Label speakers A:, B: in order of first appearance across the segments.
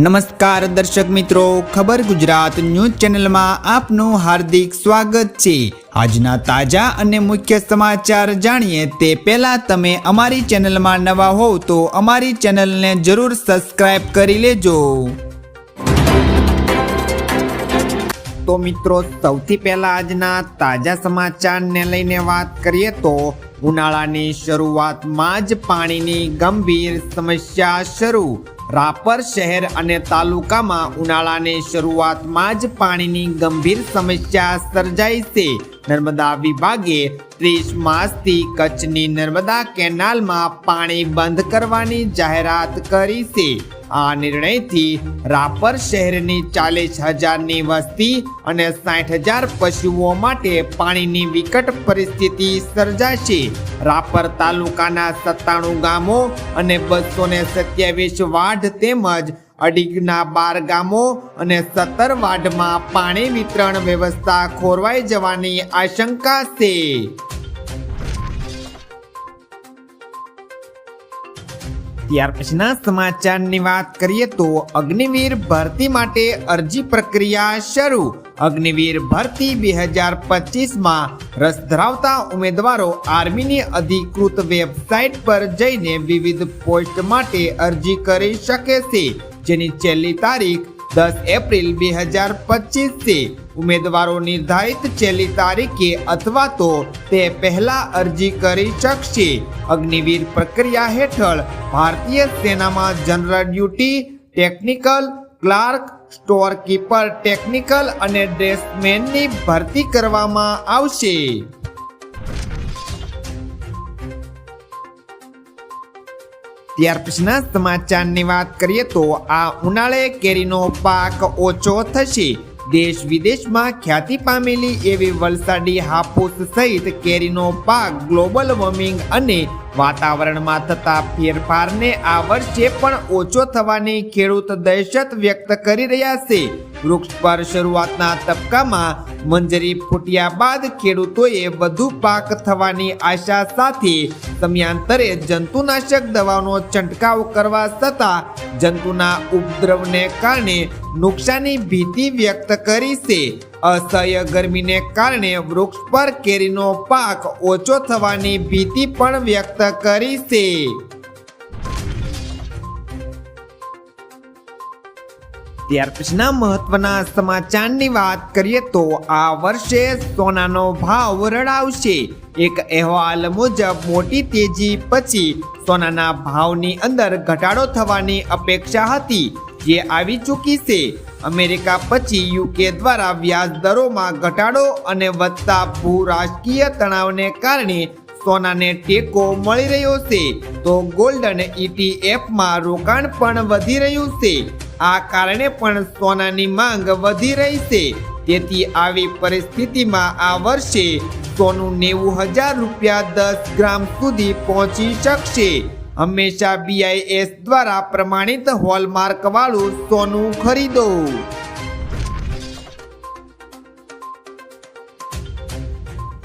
A: નમસ્કાર દર્શક મિત્રો, ખબર ગુજરાત ન્યૂઝ ચેનલમાં આપનું હાર્દિક સ્વાગત છે। આજના તાજા અને મુખ્ય સમાચાર જાણીએ તે પહેલા તમે અમારી ચેનલમાં નવા હોવ તો અમારી ચેનલને જરૂર સબસ્ક્રાઇબ કરી લેજો। તો મિત્રો, સૌથી પહેલા આજના તાજા સમાચારને લઈને વાત કરીએ તો ઉનાળાની શરૂઆતમાં જ પાણીની ગંભીર સમસ્યા શરૂ। રાપર શહેર અને તાલુકામાં ઉનાળાની શરૂઆતમાં જ પાણીની ગંભીર સમસ્યા સર્જાઈ છે। નર્મદા વિભાગે 30 માસથી કચ્છની નર્મદા કેનાલમાં પાણી બંધ કરવાની જાહેરાત કરી છે। આ નિર્ણયથી રાપર શહેરની 40,000ની વસ્તી અને 60,000 પશુઓ માટે પાણીની વિકટ પરિસ્થિતિ સર્જાશે। રાપર તાલુકાના 97 ગામો અને 227 વાર્ડ તેમજ અડીગના 12 ગામો અને 17 વાર્ડમાં પાણી વિતરણ વ્યવસ્થા ખોરવાઈ જવાની આશંકા છે। ત્યાર પછીના સમાચારની વાત કરીએ તો અગ્નિવીર ભરતી માટે અરજી પ્રક્રિયા શરૂ। અગ્નિવીર ભરતી 2025માં રસ ધરાવતા ઉમેદવારો આર્મીની અધિકૃત વેબસાઇટ પર જઈને વિવિધ પોસ્ટ માટે અરજી કરી શકે છે, જેની છેલ્લી તારીખ 10 એપ્રિલ 2025 છે। ઉમેદવારો નિર્ધારિત છેલ્લી તારીખે અથવા તો તે પહેલા અરજી કરી શકશે। અગ્નિવીર પ્રક્રિયા હેઠળ ભારતીય સેનામાં general duty, technical, clerk, store keeper, technical અને ડ્રેસમેનની ભરતી કરવામાં આવશે। ત્યાર પછીના સમાચારની વાત કરીએ તો આ ઉનાળે કેરીનો પાક ઓછો થશે। દેશ વિદેશમાં ખ્યાતિ પામેલી એવી વલસાડી હાફૂસ સહિત કેરીનો પાક ગ્લોબલ વોર્મિંગ અને વાતાવરણમાં થતા ફેરફારને આ વર્ષે પણ ઓછો થવાની ખેડૂત દહેશત વ્યક્ત કરી રહ્યા છે। વૃક્ષ પર શરૂઆતના તબક્કામાં મંજરી ફૂટ્યા બાદ ખેડૂતોએ વધુ પાક થવાની આશા સાથે સમયાંતરે જંતુનાશક દવાનો છંટકાવ કરવા છતાં જંતુના ઉપદ્રવને કારણે નુકસાની ભીતિ વ્યક્ત કરી છે। અસહ્ય ગરમીને કારણે વૃક્ષ પર કેરીનો પાક ઓછો થવાની ભીતિ પણ વ્યક્ત કરી છે। ત્યાર પછીના મહત્વના સમાચારની વાત કરીએ તો આ વર્ષે સોનાનો ભાવ રડાવશે। એક અહેવાલ મુજબ મોટી તેજી પછી સોનાના ભાવની અંદર ઘટાડો થવાની અપેક્ષા હતી, જે આવી ચૂકી છે। અમેરિકા પછી યુકે દ્વારા વ્યાજ દરોમાં ઘટાડો અને વધતા ભૂ રાજકીય તણાવને કારણે સોનાને ટેકો મળી રહ્યો છે, તો ગોલ્ડન ETFમાં રોકાણ પણ વધી રહ્યું છે। આ કારણે પણ સોનાની માંગ વધી રહી છે। તેથી આવી પરિસ્થિતિમાં આ વર્ષે સોનું 90,000 રૂપિયા 10 ગ્રામ સુધી પહોંચી શકશે। હંમેશા BIS દ્વારા પ્રમાણિત હોલમાર્ક વાળું સોનું ખરીદો।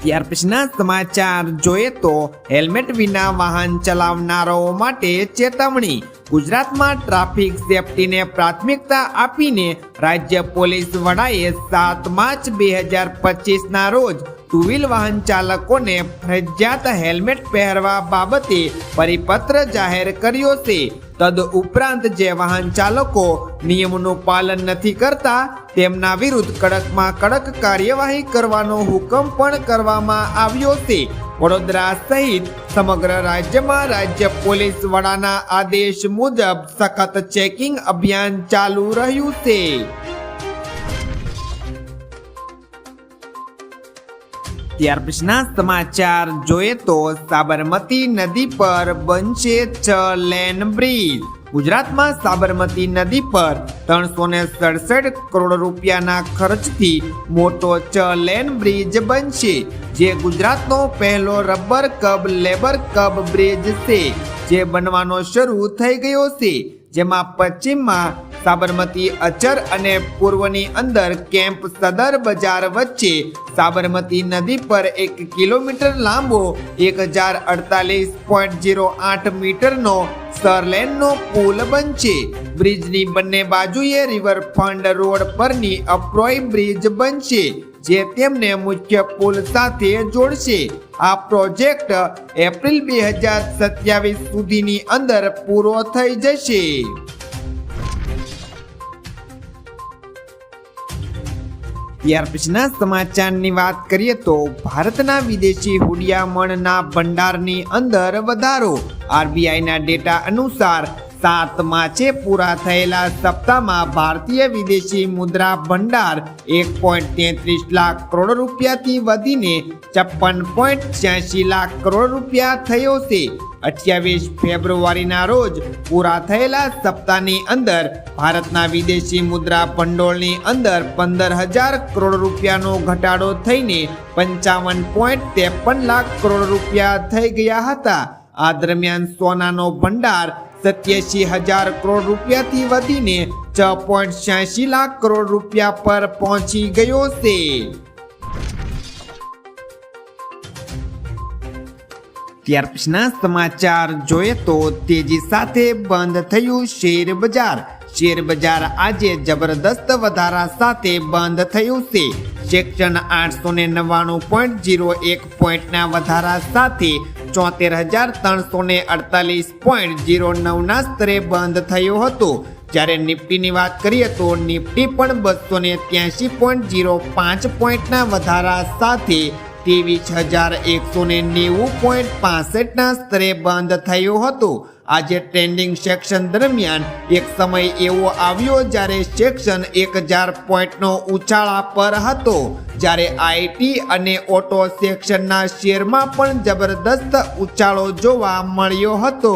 A: ત્યાર પછીના સમાચાર જોઈએ તો હેલ્મેટ વિના વાહન ચલાવનારાઓ માટે ચેતવણી। ગુજરાતમાં ટ્રાફિક સેફટીને પ્રાથમિકતા આપીને રાજ્ય પોલીસ વડાએ 7 માર્ચ 2025ના રોજ ટુ વ્હીલ વાહન ચાલકોને ફરજિયાત હેલ્મેટ પહેરવા બાબતે પરિપત્ર જાહેર કર્યો છે। તદ ઉપરાંત જે વાહન ચાલકો નિયમોનું પાલન નથી કરતા તેમના વિરુદ્ધ કડકમાં કડક કાર્યવાહી કરવાનો હુકમ પણ કરવામાં આવ્યો છે। વડોદરા સહિત સમગ્ર રાજ્યમાં રાજ્ય પોલીસ વડાના આદેશ મુજબ સખત ચેકિંગ અભિયાન ચાલુ રહ્યું છે। ત્યાર પછીના સમાચાર જોઈએ તો સાબરમતી નદી પર બનશે 6 લેન બ્રિજ। ગુજરાતમાં સાબરમતી નદી પર 367 કરોડ રૂપિયાના ખર્ચથી મોટો 6 લેન બ્રિજ બનશે, જે ગુજરાતનો પહેલો રબર કબ લેબર કબ બ્રિજ છે, જે બનવાનો શરૂ થઈ ગયો છે। જેમાં પશ્ચિમમાં સાબરમતી અચર અને પૂર્વની અંદર કેમ્પ સદર બજાર વચ્ચે સાબરમતી નદી પર 1 કિલોમીટર લાંબો 1048.08 મીટરનો સરલેનનો પુલ બનશે. બ્રિજની બંને બાજુએ રિવરફ્રન્ટ રોડ પરની અપ્રોય બ્રિજ બનશે, જે તેમને મુખ્ય પુલ સાથે જોડશે. આ પ્રોજેક્ટ એપ્રિલ 2027 સુધીની અંદર પૂરો થઈ જશે. ત્યાર પછીના સમાચારની વાત કરીએ તો ભારતના વિદેશી હુંડિયામણના ભંડારની અંદર વધારો. આરબીઆઈના ડેટા અનુસાર 7 માર્ચે પૂરા થયેલા સપ્તાહમાં ભારતીય વિદેશી મુદ્રા ભંડાર 1.33 લાખ કરોડ રૂપિયાથી વધીને 56.86 લાખ કરોડ રૂપિયા થયો છે. 28 ફેબ્રુઆરીના રોજ પૂરા થયેલા સપ્તાહની અંદર ભારતના વિદેશી મુદ્રા ભંડોળની અંદર 15,000 કરોડ રૂપિયાનો ઘટાડો થઈને 55.53 લાખ કરોડ રૂપિયા થઈ ગયા હતા. આ દરમિયાન સોનાનો ભંડાર 87,000 કરોડ રૂપિયાથી વધીને 6.86 લાખ કરોડ રૂપિયા પર પહોંચી ગયો છે. ત્યાર પછીના સમાચાર જોઈએ તો તેજી સાથે બંધ થયું શેર બજાર. શેર બજાર આજે જબરદસ્ત વધારા સાથે બંધ થયું છે. સેક્શન 899.01 પોઈન્ટના વધારા સાથે 74,348.09 ના સ્તરે બંધ થયો હતો. જ્યારે નિફ્ટીની વાત કરીએ તો નિફ્ટી પણ 283.05 પોઈન્ટના વધારા સાથે 23,190.65 ના સ્તરે બંધ થયો હતો. આજે ટ્રેન્ડિંગ સેક્શન દરમિયાન એક સમય એવો આવ્યો જ્યારે સેક્શન 1,000 પોઈન્ટનો ઉછાળા પર હતો, જ્યારે આઈટી અને ઓટો સેક્શનના શેરમાં પણ જબરદસ્ત ઉછાળો જોવા મળ્યો હતો.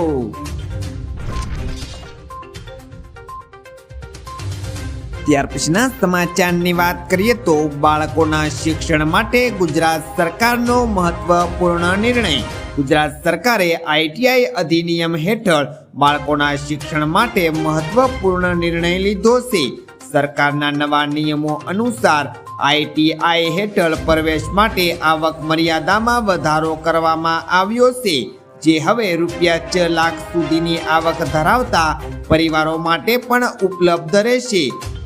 A: ત્યાર પછીના સમાચારની વાત કરીએ તો બાળકોના શિક્ષણ માટે ગુજરાત સરકારનો મહત્વપૂર્ણ નિર્ણય. ગુજરાત સરકારે આઈટીઆઈ અધિનિયમ હેઠળ બાળકોના શિક્ષણ માટે મહત્વપૂર્ણ નિર્ણય લીધો છે. સરકારના નવા નિયમો અનુસાર આઈટીઆઈ હેઠળ પ્રવેશ માટે આવક મર્યાદામાં વધારો કરવામાં આવ્યો છે, જે હવે ₹6 લાખ સુધીની આવક ધરાવતા પરિવારો માટે પણ ઉપલબ્ધ રહેશે.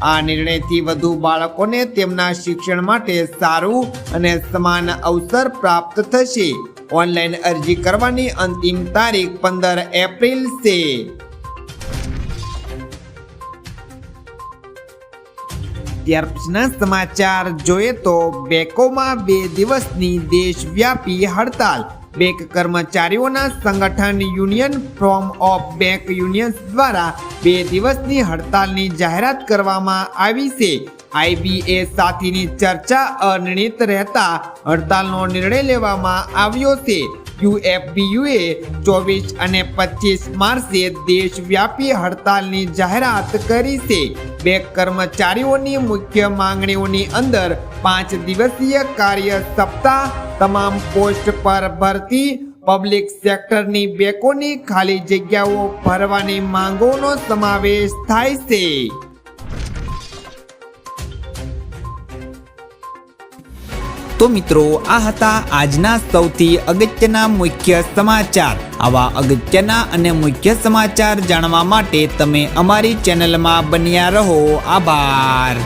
A: આ નિર્ણયથી વધુ બાળકોને તેમના શિક્ષણ માટે સારું અને સમાન અવસર પ્રાપ્ત થશે. ઓનલાઈન અરજી કરવાની અંતિમ તારીખ 15 એપ્રિલ છે. ત્યાર પછીના સમાચાર જોઈએ તો બેંકોમાં 2 દિવસની દેશવ્યાપી હડતાલ. બેંક કર્મચારીઓના સંગઠન union forum of bank unions દ્વારા 2 દિવસની હડતાલની જાહેરાત કરવામાં આવી છે. આઈબીએ સાથેની ચર્ચા અનિર્ણિત રહેતા હડતાલનો નિર્ણય લેવામાં આવ્યો છે. યુએફબીયુએ 24 અને 25 માર્ચે દેશવ્યાપી હડતાલની જાહેરાત કરી છે. બેંક કર્મચારીઓની મુખ્ય માંગણીઓની અંદર 5 દિવસીય કાર્ય સપ્તાહ, તમામ પોસ્ટ પર ભરતી, પબ્લિક સેક્ટરની બેંકોની ખાલી જગ્યાઓ ભરવાની માંગોનો સમાવેશ થાય છે. તો મિત્રો, આ હતા આજના સૌથી અગત્યના મુખ્ય સમાચાર. આવા અગત્યના અને મુખ્ય સમાચાર જાણવા માટે તમે અમારી ચેનલમાં બન્યા રહો. આભાર.